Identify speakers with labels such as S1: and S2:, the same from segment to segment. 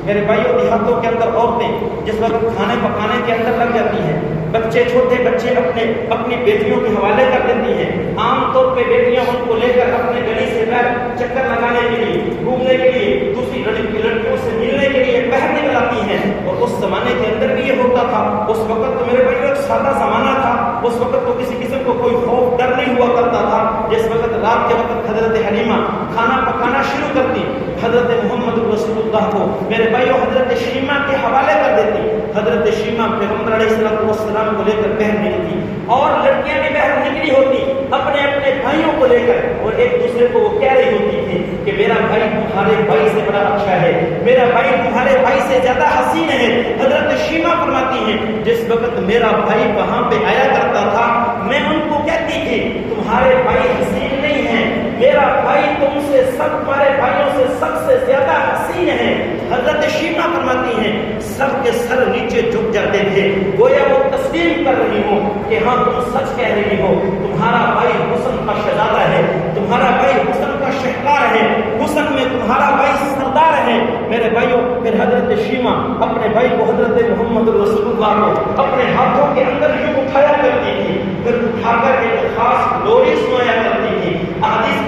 S1: میرے بھائیوں دیہاتوں کے اندر عورتیں جس وقت کھانے پکانے کے اندر لگ جاتی ہیں، بچے چھوٹے بچے اپنی بیٹیوں کے حوالے کر دیتی ہیں. عام طور پہ بیٹیاں ان کو لے کر اپنے گلی سے باہر چکر لگانے کے لیے، گھومنے کے لیے، دوسری لڑکیوں سے ملنے کے لیے باہر نکل آتی ہیں. اور اس زمانے کے اندر بھی یہ ہوتا تھا. اس وقت تو میرے بھائیوں ایک سادہ زمانہ تھا. اس وقت تو کسی قسم کو کوئی خوف ڈر نہیں ہوا کرتا تھا. جس وقت رات کے وقت حضرت حلیمہ کھانا پکانا شروع کرتی، حضرت محمد رسول اللہ کو میرے بھائیوں حضرت شیمہ کے حوالے کر دیتی. حضرت شیمہ پیغمبر علیہ السلام کو لے کر باہر نکلتی، اور لڑکیاں بھی باہر نکلی ہوتی اپنے بھائیوں کو لے کر، اور ایک دوسرے کو وہ کہہ رہی ہوتی تھی کہ میرا بھائی تمہارے بھائی سے بڑا اچھا ہے، میرا بھائی تمہارے بھائی سے زیادہ حسین ہے. حضرت شیمہ فرماتی ہیں جس وقت میرا بھائی وہاں پہ آیا کرتا تھا میں ان کو کہتی تھی تمہارے بھائی حسین نہیں ہیں، میرا بھائی تمہارے بھائیوں سے سب سے زیادہ حسین ہے. حضرت شیمہ فرماتی ہیں سب کے سر نیچے جھک جاتے تھے، گویا وہ تسلیم کر رہی ہو کہ ہاں تم سچ کہہ رہی ہو، تمہارا بھائی حسن کا شہزادہ ہے، تمہارا بھائی حسن کا شہکار ہے، حسن میں تمہارا بھائی سردار ہے. میرے بھائیوں پھر حضرت شیمہ اپنے بھائی کو حضرت محمد رسول اللہ کو اپنے ہاتھوں کے اندر یوں اٹھایا کرتی تھی، پھر اٹھا کر ایک خاص لوری سنایا کرتی تھی. احادیث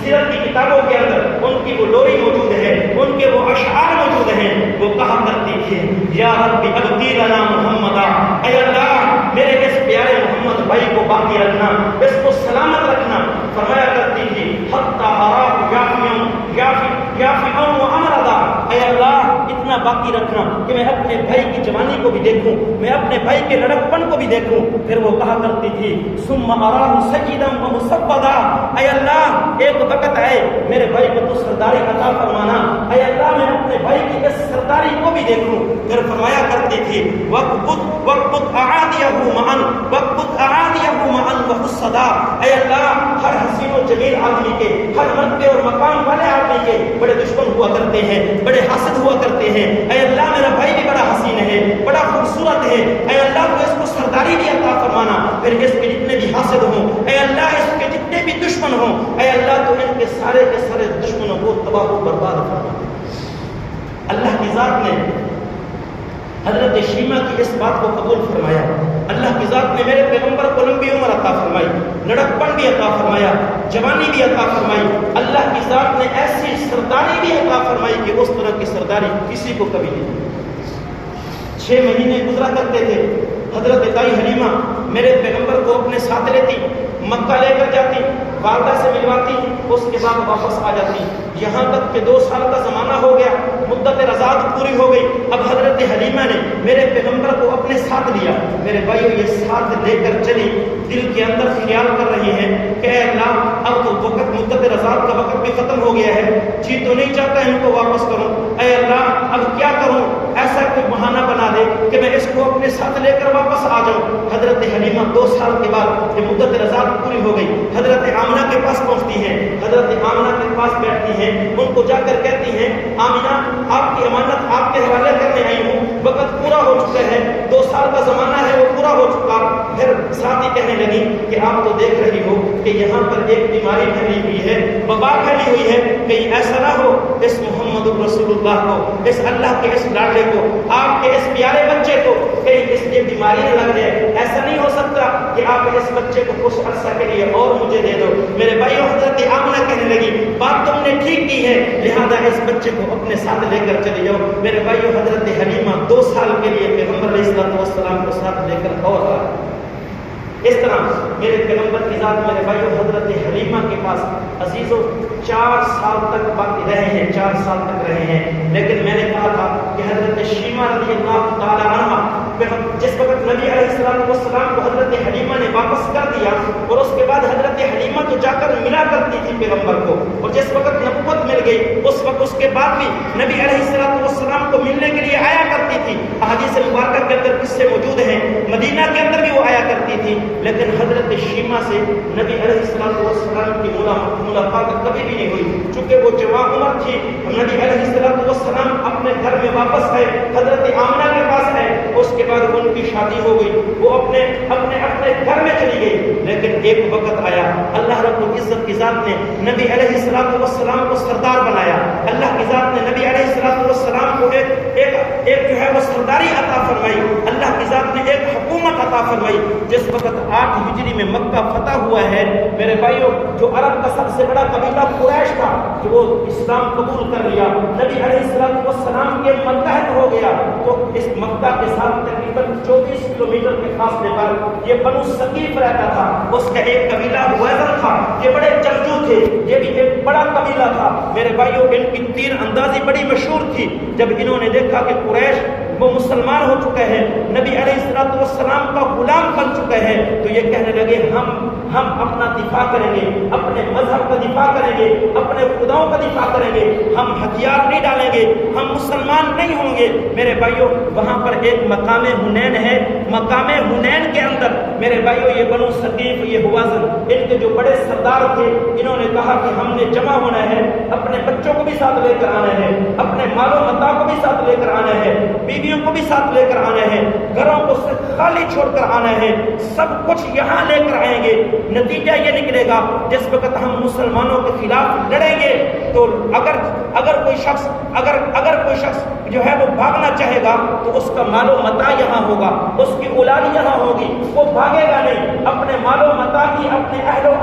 S1: سیرت کی کتابوں کے اندر ان کی وہ لوری موجود ہے، ان کے وہ اشعار موجود ہیں. وہ کہا کرتی تھی یا رب ابقی لنا محمدا، اے اللہ میرے اس پیارے محمد بھائی کو باقی رکھنا، اس کو سلامت رکھنا. فرمایا کرتی تھی حتی اراہ یافعا وامردا، اے اللہ اتنا باقی رکھنا کہ میں اپنے بھائی کی جوانی کو بھی دیکھوں، میں اپنے بھائی کے لڑکپن کو بھی دیکھوں. پھر وہ کہا کرتی تھی ثم اراہ سجدا ومسبدا، اے اللہ ایک وقت آئے میرے بھائی کو تو سرداری عطا فرمانا، اے اللہ میں اپنے بھائی کی اس سرداری کو بھی دیکھوں. پھر فرمایا کرتی تھی وقبض اعادیہ معا وحسدا، اے اللہ ہر حسین و جمیل آدمی کے، ہر مرتبے اور مقام والے آدمی کے بڑے دشمن ہوا کرتے ہیں، بڑے حاسد ہوا کرتے ہیں. اے اللہ میرا بھائی بھی بڑا حسین ہے، بڑا خوبصورت ہے، اے اللہ تو اس کو سرداری بھی عطا فرمانا. پھر اس کے جتنے بھی حاسد ہوں، اے اللہ اس کے جتنے بھی دشمن ہوں، اے اللہ تو ان کے سارے دشمنوں کو تباہ و برباد فرما. اللہ کی ذات نے حضرت شیمہ کی اس بات کو قبول فرمایا. اللہ کی ذات نے میرے پیغمبر کو لمبی عمر عطا فرمائی، لڑکپن بھی عطا فرمایا، جوانی بھی عطا فرمائی. اللہ کی ذات نے ایسی سرداری بھی عطا فرمائی کہ اس طرح کی سرداری کسی کو کبھی نہیں. 6 مہینے گزرا کرتے تھے. حضرت دائی حلیمہ میرے پیغمبر کو اپنے ساتھ لیتی، مکہ لے کر جاتی، والدہ سے ملواتی، اس کے بعد واپس آ جاتی. یہاں تک کہ 2 سال کا زمانہ ہو گیا، مدت رضاعت پوری ہو گئی. اب حضرت حلیمہ نے میرے پیغمبر کو اپنے ساتھ لیا. میرے بھائیو یہ ساتھ لے کر چلی، دل کے اندر خیال کر رہی ہیں کہ اے اللہ اب تو مدت رضاعت کا وقت بھی ختم ہو گیا ہے، جی تو نہیں چاہتا ان کو واپس کروں. اے اللہ اب کیا کروں، ایسا کوئی بہانہ بنا دے کہ میں اس کو اپنے ساتھ لے کر واپس آ جاؤں. حضرت حلیمہ 2 سال کے بعد یہ مدت رضاعت پوری ہو گئی، حضرت آمنہ کے پاس پہنچتی ہیں. حضرت آمنہ کے پاس بیٹھتی ہیں، ان کو جا کر کہتی ہیں آمنہ آپ کی امانت آپ کے حوالے کرنے آئی ہوں، وقت پورا ہو چکا ہے، 2 سال کا زمانہ ہے وہ پورا ہو چکا. پھر ساتھ ہی کہنے لگی کہ آپ تو دیکھ رہی ہو کہ یہاں پر ایک بیماری پھیلی ہوئی ہے، وبا پھیلی ہوئی ہے، کہیں ایسا نہ ہو اس محمد رسول اللہ کو، اس اللہ کے اس لاڈلے کو، آپ کے اس پیارے بچے کو کہیں اس لیے بیماری نہ لگ جائے. ایسا نہیں ہو سکتا کہ آپ اس بچے کو کچھ عرصہ کے لیے اور مجھے دے دو. میرے بھائیو حضرت آمنہ کہنے لگی بات تم نے ٹھیک کی ہے، لہذا اس بچے کو اپنے ساتھ لے کر چلی جاؤ. میرے بھائیو حضرت حلیمہ 2 سال کے لیے پیغمبر علیہ السلام کو ساتھ لے کر اور آ. اس طرح میرے پیغمبر کی ذات میرے بھائیو حضرت حلیمہ کے پاس عزیزوں 4 سال تک باقی رہے ہیں، 4 سال تک رہے ہیں. لیکن میں نے کہا تھا کہ حضرت شیمہ رضی اللہ تعالی عنہ جس وقت نبی علیہ السلام کو حضرت حلیمہ نے واپس کر دیا، اور اس کے بعد حضرت حلیمہ تو جا کر ملا کرتی تھی پیغمبر کو، اور جس وقت نبوت مل گئی اس وقت اس کے بعد بھی نبی علیہ السلام کو ملنے کے لیے آیا کرتی تھی. احادیث مبارکہ کے اندر قصے موجود ہیں، مدینہ کے اندر بھی وہ آیا کرتی تھی. لیکن حضرت شیمہ سے نبی علیہ السلام کی ملاقات کبھی بھی نہیں ہوئی، چونکہ وہ جوان عمر تھی. نبی علیہ السلام اپنے گھر میں واپس آئے، حضرت آمنہ کے پاس آئے، اس کے بعد ان کی شادی ہو گئی، وہ اپنے گھر میں چلی گئی. لیکن ایک وقت آیا اللہ رب العزت کی ذات نے نبی علیہ السلام کو سردار بنایا. اللہ کی ذات نے نبی علیہ السلام کو ایک وہ سرداری عطا فرمائی، اللہ کی ذات نے ایک حکومت عطا فرمائی۔ جس وقت 8 ہجری میں مکہ فتح ہوا ہے میرے بھائیوں، جو عرب کا سب سے بڑا قبیلہ قریش تھا کہ وہ اسلام قبول کر لیا، نبی علیہ السلام کے متحد ہو گیا، تو اس مکہ کے ساتھ تقریباً 24 کلومیٹر کے فاصلے پر یہ بنو ثقیف رہتا تھا۔ اس کا ایک قبیلہ ہویزن تھا، یہ بڑے جنگجو تھے، یہ بھی ایک بڑا قبیلہ تھا میرے بھائیوں۔ ان کی تیر اندازی بڑی مشہور تھی۔ جب انہوں نے دیکھا کہ قریش وہ مسلمان ہو چکے ہیں، نبی علیہ السلام کا غلام بن چکے ہیں، تو یہ کہنے لگے ہم اپنا دفاع کریں گے، اپنے مذہب کا دفاع کریں گے، اپنے خداؤں کا دفاع کریں گے، ہم ہتھیار نہیں ڈالیں گے، ہم مسلمان نہیں ہوں گے۔ میرے بھائیوں وہاں پر ایک مقام حنین ہے، مقام حنین کے اندر میرے بھائیوں یہ بنو ثقیف، یہ ہوازن، ان کے جو بڑے سردار تھے، انہوں نے کہا کہ ہم نے جمع ہونا ہے، اپنے بچوں کو بھی ساتھ لے کر آنا ہے، اپنے مال و متاع کو بھی ساتھ لے کر آنا ہے، بیویوں کو بھی ساتھ لے کر آنا ہے، گھروں کو صرف خالی چھوڑ کر آنا ہے، سب کچھ یہاں لے کر آئیں گے۔ نتیجہ یہ نکلے گا جس وقت ہم مسلمانوں کے خلاف لڑیں گے تو اگر کوئی شخص جو ہے وہ بھاگنا چاہے گا تو اس کا مال و متاع یہاں ہوگا، اس کی اولاد یہاں ہوگی، وہ بھاگے گا نہیں، اپنے مال و متاع کی، اپنے اہل و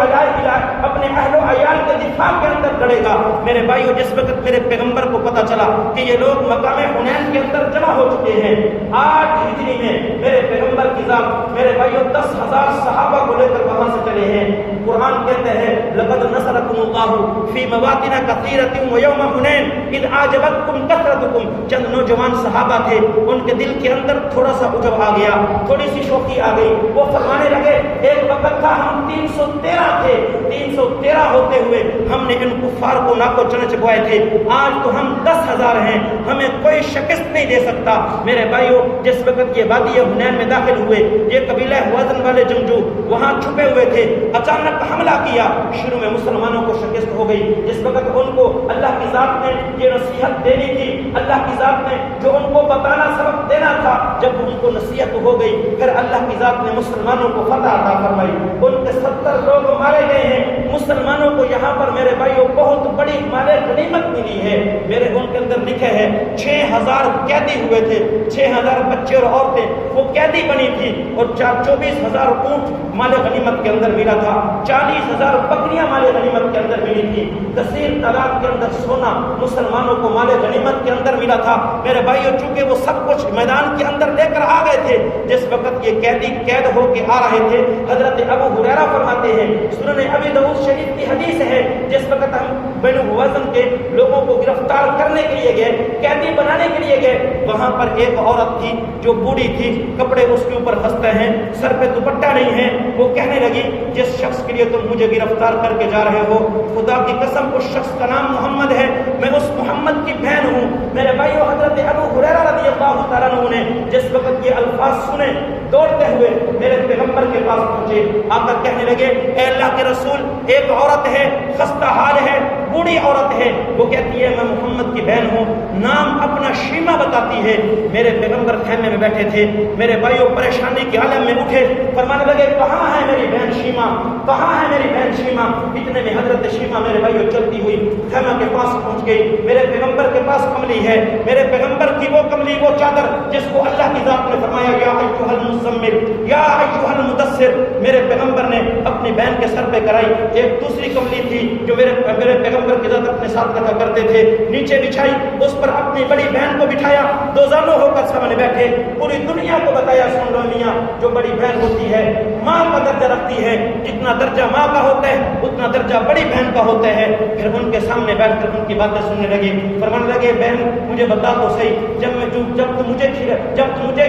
S1: عیال کے دفاع کے اندر لڑے گا۔ میرے بھائیو جس وقت میرے پیغمبر کو پتا چلا کہ یہ لوگ مقام حنین کے اندر جمع ہو چکے ہیں، 8 ہجری میں میرے پیغمبر کی ذات میرے بھائیو 10,000 صحابہ کو لے کر وہاں سے چلے ہیں۔ قرآن کہتے ہیں لقد نصرکم اللہ فی مواطن کثیرۃ ویوم حنین اذ اعجبتکم کثرتکم۔ چند نوجوان صحابہ تھے، ان کے دل کے اندر تھوڑا سا عجب آ گیا، تھوڑی سی شوخی آ گئی، وہ فرمانے لگے ایک وقت تھا ہم 313 تھے، 313 ہوتے ہوئے ہم نے ان کفار کو ناکو چنے چبوائے تھے، آج تو ہم 10,000 ہیں، ہمیں کوئی شکست نہیں دے سکتا۔ میرے بھائیو جس وقت یہ وادی حنین میں داخل ہوئے، یہ قبیلہ ہوازن والے جنگجو وہاں چھپے ہوئے تھے، اچانک حملہ کیا، شروع میں مسلمانوں کو شکست ہو گئی۔ جس وقت ان کو اللہ کی ذات نے یہ نصیحت دینی تھی، اللہ کی ذات نے جو ان کو بتانا سبق دینا تھا، جب ان کو نصیحت ہو گئی، پھر اللہ کی ذات نے مسلمانوں کو فتح عطا فرمائی، ان کے 70 لوگ مارے گئے ہیں۔ مسلمانوں کو یہاں پر میرے بھائیوں بہت بڑی مال غنیمت ملی ہے۔ میرے ان کے اندر لکھے ہیں 6,000 قیدی ہوئے تھے، 6,000 بچے اور عورتیں وہ قیدی بنی تھی، اور 24,000 اونٹ مال غنیمت کے اندر ملا تھا، 40,000 بکریاں مال غنیمت کے اندر ملی تھی، کثیر تعداد کے اندر سونا مسلمانوں کو مال غنیمت کے اندر ملا تھا۔ میرے بھائیوں چونکہ وہ سب کچھ میدان کے اندر لے کر آ گئے تھے، جس وقت یہ قیدی قید ہو کے آ رہے تھے، حضرت ابو ہریرہ فرماتے ہیں، سنن ابی داؤد شریف کی حدیث ہے، جس وقت ہم بنو ہوازن کے لوگوں کو گرفتار کرنے کے لیے گئے، قیدی بنانے کے لیے گئے، وہاں پر ایک عورت تھی جو بوڑھی تھی، کپڑے اس کے اوپر خستہ ہیں، سر پہ دوپٹہ نہیں ہے، وہ کہنے لگی جس شخص کے لیے تم مجھے گرفتار کر کے جا رہے ہو، خدا کی قسم اس شخص کا نام محمد ہے، میں اس محمد کی بہن ہوں۔ میرے بھائیو حضرت ابو ہریرہ رضی اللہ تعالیٰ عنہ نے جس وقت یہ الفاظ سنے، دوڑتے ہوئے میرے پیغمبر کے پاس پہنچے، آ کر کہنے لگے اے اللہ کے رسول، ایک عورت ہے، خستہ حال ہے، بوڑھی عورت ہے، وہ کہتی ہے میں محمد کی بہن ہوں، نام اپنا شیما بتاتی ہے۔ میرے پیغمبر خیمے میں بیٹھے تھے، میرے بھائیوں پریشانی کے عالم میں اٹھے، فرمانے لگے کہاں ہے میری بہن شیما، کہاں ہے میری بہن شیما؟ اتنے میں حضرت شیما میرے بھائیوں چلتی ہوئی خیمہ کے پاس پہنچ گئی، میرے پیغمبر کے پاس کملی ہے، میرے پیغمبر کی وہ کملی، وہ چادر جس کو اللہ کی ذات نے فرمایا یا ایھا المزمل یا ایھا المدثر، میرے پیغمبر نے اپنی بہن کے سر پہ کرائی۔ ایک دوسری کملی تھی جو میرے پیغمبر کی ذات اپنے ساتھ رکھا کرتے تھے، نیچے بچھائی، اس پر اپنی بڑی بہن کو بٹھایا، دو زانوں ہو کر سامنے بیٹھے، پوری دنیا کو بتایا سن لو میاں، جو بڑی بہن ہوتی ہے ماں کا درجہ رکھتی ہے، جتنا درجہ ماں کا ہوتا ہے اتنا درجہ بڑی بہن کا ہوتا ہے۔ پھر ان کے سامنے بیٹھ کر ان کی باتیں سننے لگی، فرمانے لگے بہن مجھے بتا تو صحیح، جب تم مجھے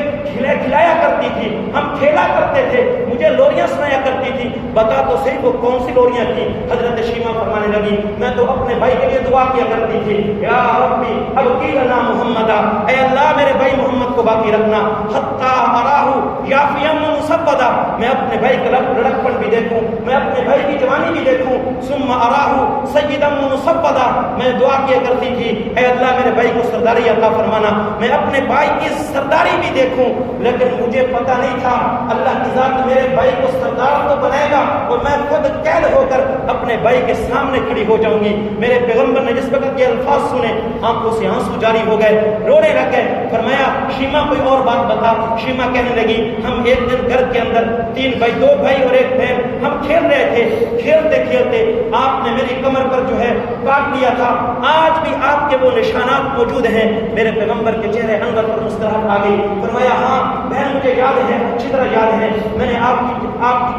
S1: کھلایا کرتی تھی، ہم کھیلا کرتے تھے، مجھے لوریاں سنایا کرتی تھی، بتا تو صحیح وہ کون سی لوریاں تھی؟ حضرت شیما فرمانے لگی میں تو اپنے بھائی کے لیے دعا کیا کرتی تھی، یا ربی ابقی لنا محمدا، اے اللہ میرے بھائی محمد کو باقی رکھنا، حتی اراہ یافیا مسبدا، میں اپنے بھائی کا لڑکپن بھی دیکھوں، میں اپنے بھائی کی جوانی بھی دیکھوں، ثم اراہ سیدا مسبدا، میں دعا کیا کرتی تھی اے اللہ میرے بھائی کو سرداری عطا فرمانا، میں اپنے بھائی کی سرداری بھی دیکھوں، لیکن مجھے پتہ نہیں تھا اللہ کی ذات میرے بھائی کو سردار تو بنائے گا اور میں خود قید ہو کر اپنے بھائی کے سامنے کھڑی ہو جاؤں گی۔ میرے پیغمبر نے جس وقت یہ الفاظ سنے آنکھوں سے آنسو جاری ہو گئے، رونے لگ گئے. فرمایا شیما کوئی اور بات بتا. شیما کہنے لگی ہم ایک دن گھر کے اندر دو بھائی اور ایک بہن ہم کھیل رہے تھے. کھیلتے کھیلتے آپ نے میری کمر پر جو ہے کاٹ لیا تھا. آج بھی آپ کے وہ نشانات موجود ہیں. میرے پیغمبر کے چہرے انور پر مسکراہٹ آ گئی. فرمایا ہاں بہن مجھے یاد ہے, اچھی طرح یاد ہے, میں نے آپ کی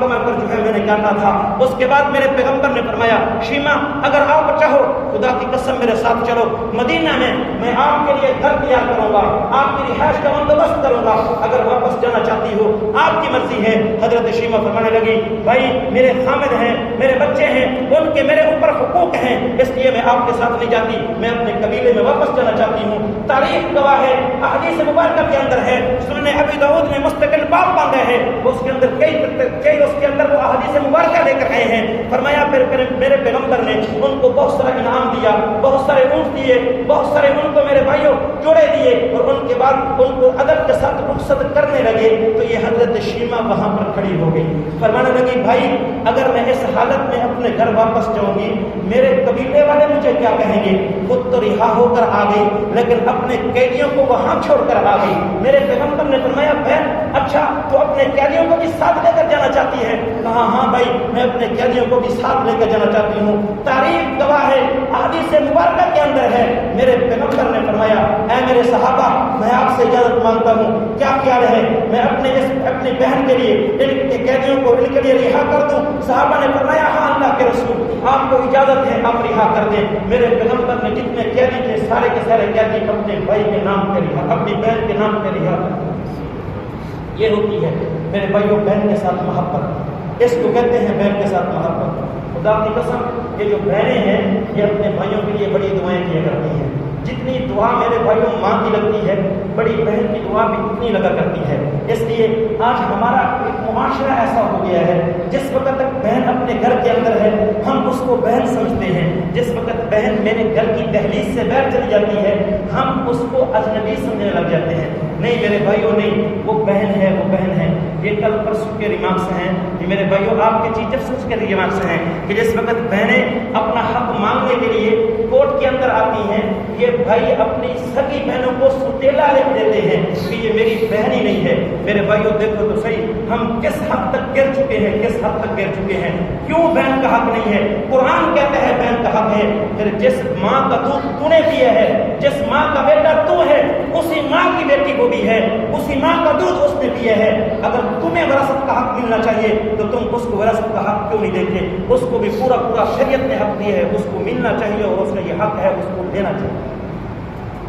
S1: کمر پر جو ہے میں نے کاٹا تھا. اس کے بعد میرے پیغمبر نے فرمایا شیما اگر آپ چاہو خدا کی قسم میرے ساتھ چلو مدینہ میں آپ کے لیے گھر تیار کروں گا, آپ کی رہائش کا بندوبست کروں گا. اگر واپس جانا چاہتی ہو آپ کی مرضی ہے. حضرت شیما فرمانے لگی بھائی میرے خامد ہیں, میرے بچے ہیں, ان کے میرے اوپر حقوق ہیں, اس لیے میں آپ کے ساتھ نہیں جاتی, میں اپنے قبیلے میں واپس جانا چاہتی ہوں. تاریخ گواہ ہے, احادیث مبارکہ کے اندر ہے, سنن ابی داؤد نے مستقل باب باندھے ہیں, اس کے اندر کئی اس کے اندر وہ احادیث مبارکہ لے کر آئے ہیں. فرمایا پھر میرے پیغمبر نے ان کو بہت سارا انعام دیا, بہت سارے اونٹ دیے, بہت سارے ان کو میرے بھائیوں جوڑے دیے, اور ان کے بعد ان کو ادب کے ساتھ رخصت کرنے لگے. تو یہ حضرت شیما وہاں پر کھڑی ہو گئی. فرمانے لگی بھائی اگر میں اس حالت میں اپنے گھر واپس جاؤں گی میرے قبیلے والے مجھے کیا کہیں گے. خود تو رہا ہو کر آ گئی لیکن اپنے قیدیوں کو وہاں چھوڑ کر آ گئی. میرے پیغمبر نے فرمایا بہن اچھا تو اپنے قیدیوں کو بھی ساتھ لے کر جانا چاہتی ہے. کہا ہاں بھائی میں اپنے قیدیوں کو بھی ساتھ لے کر جانا چاہتی ہوں. تاریخ گواہ ہے, احادیث مبارکہ کے اندر ہے. میرے پیغمبر نے فرمایا اے میرے صحابہ میں آپ سے اجازت مانگتا ہوں, کیا خیال ہے میں اپنی بہن کے لیے ان کے قیدیوں کو ان کے لیے رہا کر دوں. صحابہ نے فرمایا ہاں اللہ کے رسول آپ کو اجازت ہے, آپ رہا کر دیں. میرے پیغمبر نے جتنے قیدی تھے سارے کے سارے قیدی اپنے بھائی کے نام پہ رہا, اپنی بہن کے نام پہ رہا کر دیں. یہ ہوتی ہے میرے بھائیوں بہن کے ساتھ محبت, اس کو کہتے ہیں بہن کے ساتھ محبت. خدا کی قسم یہ جو بہنیں ہیں یہ اپنے بھائیوں کے لیے بڑی دعائیں کیا کرتی ہیں. جتنی دعا میرے بھائیوں ماں کی لگتی ہے بڑی بہن کی دعا بھی اتنی لگا کرتی ہے. اس لیے آج ہمارا ایک معاشرہ ایسا ہو گیا ہے جس وقت تک بہن اپنے گھر کے اندر ہے ہم اس کو بہن سمجھتے ہیں. جس وقت بہن میرے گھر کی دہلیز سے باہر چلی جاتی ہے ہم اس کو اجنبی سمجھنے لگ جاتے ہیں. نہیں میرے بھائیوں نہیں, وہ بہن ہے, وہ بہن ہے. یہ کل پرسوں کے ریمارکس ہیں, یہ میرے بھائیوں آپ کے چیف جسٹس کے ریمارکس ہیں کہ جس وقت بہنیں اپنا حق مانگنے کے لیے کورٹ کے اندر آتی ہیں یہ بھائی اپنی سگی بہنوں کو سوتیلا لکھ دیتے ہیں کہ یہ میری بہن ہی نہیں ہے. میرے بھائیوں دیکھو تو صحیح ہم کس حد تک گر چکے ہیں, کس حد تک گر چکے ہیں. کیوں بہن کا حق نہیں ہے؟ قرآن کہتا ہے بہن کا حق ہے. پھر جس ماں کا دودھ تو نے پیا ہے, جس ماں کا بیٹا تو ہے, اسی ماں کی بیٹی کو بھی ہے, اسی ماں کا دودھ اس نے پیا ہے. اگر تمہیں وراثت کا حق ملنا چاہیے تو تم اس کو وراثت کا حق کیوں نہیں دیتے؟ اس کو بھی پورا شریعت نے حق دیا ہے, اس کو ملنا چاہیے اور اس کا یہ حق ہے اس کو دینا چاہیے.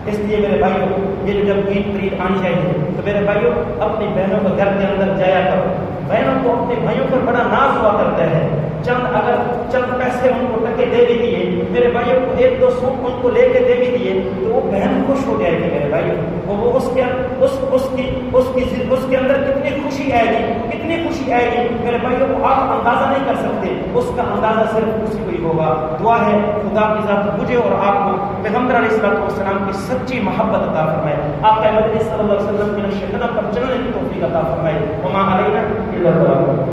S1: اس لیے میرے بھائیوں یہ جو جب عید پرید آنی چاہیے تو میرے بھائیوں اپنی بہنوں کو گھر کے اندر جایا کرو. بہنوں کو اپنے بھائیوں پر بڑا ناز ہوا کرتا ہے. اگر چند پیسے ان کو ٹکے دے بھی دیے میرے بھائیوں کو, ایک دو سوٹ ان کو لے کے دے بھی دیے تو وہ بہن خوش ہو جائے گی. میرے بھائیوں وہ اس کے اندر کتنی خوشی آئے گی, کتنی خوشی آئے گی میرے بھائیوں کو آپ اندازہ نہیں کر سکتے. اس کا اندازہ صرف اسی کو ہی ہوگا. دعا ہے خدا کی ذات مجھے اور آپ کو پیغمبر علیہ الصلوۃ والسلام کی سچی محبت عطا فرمائے. آقا مدنی صلی اللہ علیہ وسلم کے نقش قدم پر چلنے کی توفیق عطا فرمائے. وما علینا الا البلاغ.